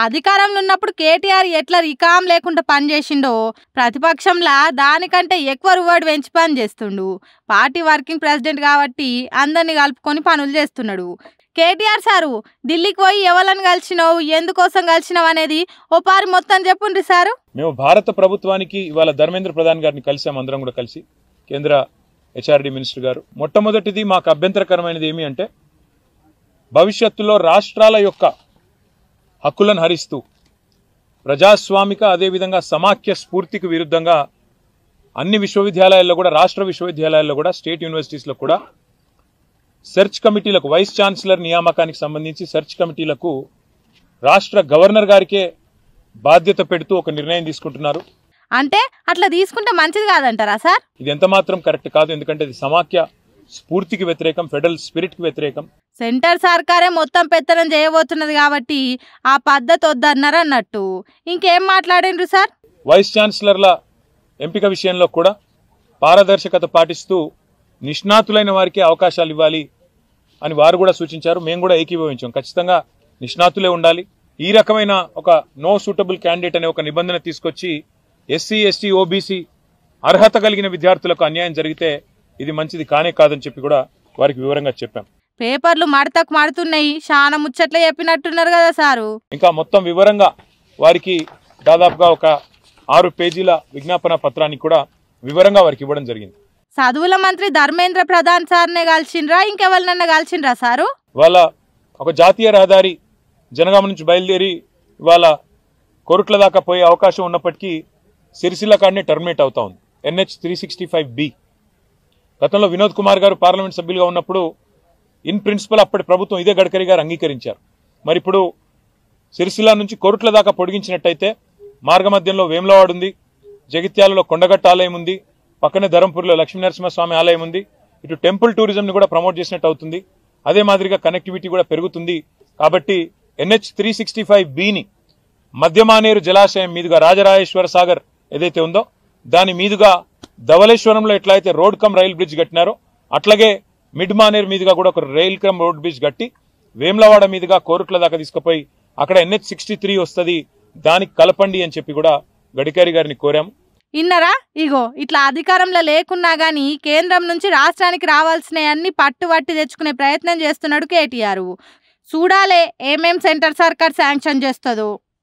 అధికారంలో ఉన్నప్పుడు కేటీఆర్ ఎట్లా రికాం లేకుండా పనిచేసిండో ప్రతిపక్షంలా దానికంటే ఎక్కువ రువాడు పెంచి పని చేస్తుండు. పార్టీ వర్కింగ్ ప్రెసిడెంట్ కాబట్టి అందరినీ కలుపుకొని పనులు చేస్తున్నాడు. కేటీఆర్ సారు ఢిల్లీకి పోయి ఎవరిని కలిసినావు, ఎందుకోసం కలిసినావు అనేది ఓ పారి మొత్తం చెప్పుండ్రి సారు. మేము భారత ప్రభుత్వానికి ఇవాళ ధర్మేంద్ర ప్రధాన్ గారిని కలిసాం, అందరం కూడా కలిసి కేంద్ర హెచ్ఆర్డీ మినిస్టర్ గారు. మొట్టమొదటిది మాకు అభ్యంతరకరమైనది ఏమి అంటే భవిష్యత్తులో రాష్ట్రాల యొక్క హక్కులను హరిస్తూ ప్రజాస్వామిక అదేవిధంగా సమాఖ్య స్ఫూర్తికి విరుద్ధంగా అన్ని విశ్వవిద్యాలయాల్లో కూడా, రాష్ట్ర విశ్వవిద్యాలయాల్లో కూడా, స్టేట్ యూనివర్సిటీస్లో కూడా సెర్చ్ కమిటీలకు, వైస్ ఛాన్సలర్ నియామకానికి సంబంధించి సెర్చ్ కమిటీలకు రాష్ట్ర గవర్నర్ గారికే బాధ్యత పెడుతూ ఒక నిర్ణయం తీసుకుంటున్నారు. అంటే అట్లా తీసుకుంటే మంచిది కాదంటారా సార్? ఇది ఎంత మాత్రం కరెక్ట్ కాదు. ఎందుకంటే ఇది సమాఖ్య స్ఫూర్తికి వ్యతిరేకం, ఫెడరల్ స్పిరిట్కి వ్యతిరేకం. సెంటర్ సర్కారే మొత్తం పెత్తనం చేయబోతున్నది కాబట్టి ఆ పద్ధతి వద్దన్నారు అన్నట్టు. ఇంకేం మాట్లాడిండ్రు సార్? వైస్ ఛాన్సలర్ల ఎంపిక విషయంలో కూడా పారదర్శకత పాటిస్తూ నిష్ణాతులైన వారికి అవకాశాలు ఇవ్వాలి అని వారు కూడా సూచించారు. మేము కూడా ఏకీభవించాం. ఖచ్చితంగా నిష్ణాతులే ఉండాలి. ఈ రకమైన ఒక నో సూటబుల్ క్యాండిడేట్ అనే ఒక నిబంధన తీసుకొచ్చి ఎస్సీ, ఎస్టీ, ఓబీసీ అర్హత కలిగిన విద్యార్థులకు అన్యాయం జరిగితే ఇది మంచిది కానే కాదని చెప్పి కూడా వారికి వివరంగా చెప్పాం. పేపర్లు మడతకు మడుతున్నాయి, చాలా ముచ్చట్లు చెప్పినట్టున్నారు కదా సారు. ఇంకా మొత్తం వివరంగా వారికి దాదాపుగా ఒక 6 పేజీల విజ్ఞాపన పత్రాన్ని కూడా వివరంగా వారికి ఇవ్వడం జరిగింది. చదువుల మంత్రి ధర్మేంద్ర ప్రధాన్ సార్నే కలిసిండ్రా, ఇంకెవరినన్నా కలిసిండ్రా సారు? వాళ్ళ ఒక జాతీయ రహదారి జనగామ నుంచి బయలుదేరి వాళ్ళ కోరుట్ల దాకా పోయే అవకాశం ఉన్నప్పటికీ సిరిసిల్ల కాడనే టర్మినేట్ అవుతా ఉంది. NH 365B. గతంలో వినోద్ కుమార్ గారు పార్లమెంట్ సభ్యులుగా ఉన్నప్పుడు ఇన్ ప్రిన్సిపల్ అప్పటి ప్రభుత్వం ఇదే గడ్కరీ గారు అంగీకరించారు. మరి ఇప్పుడు సిరిసిల్ల నుంచి కోరుట్ల దాకా పొడిగించినట్టయితే మార్గమధ్యంలో వేములవాడ ఉంది, జగిత్యాలలో కొండగట్ట ఆలయం ఉంది, పక్కనే ధరంపూర్లో లక్ష్మీనరసింహస్వామి ఆలయం ఉంది. ఇటు టెంపుల్ టూరిజంని కూడా ప్రమోట్ చేసినట్టు అవుతుంది. అదే మాదిరిగా కనెక్టివిటీ కూడా పెరుగుతుంది. కాబట్టి NH 365Bని మధ్యమానేరు జలాశయం మీదుగా రాజరాజేశ్వర సాగర్ ఏదైతే ఉందో దాని మీదుగా ధవళేశ్వరంలో ఎట్లయితే రోడ్ కమ్ రైల్ బ్రిడ్జ్ కట్టినారో అట్లాగే మిడ్ మానేరు మీదుగా కూడా ఒక రైల్ కమ్ రోడ్ బ్రిడ్జ్ కట్టి వేములవాడ మీదుగా కోరుట్ల దాకా తీసుకుపోయి అక్కడ NH 63 వస్తుంది, దానికి కలపండి అని చెప్పి కూడా గడ్కరీ గారిని కోరాము. ఇన్నరా ఇగో ఇట్లా అధికారంలో లేకున్నా గానీ కేంద్రం నుంచి రాష్ట్రానికి రావాల్సినవన్నీ పట్టుబట్టి తెచ్చుకునే ప్రయత్నం చేస్తున్నాడు కేటీఆర్. చూడాలే ఏమేం సెంటర్ సర్కార్ శాంక్షన్ చేస్తుందో.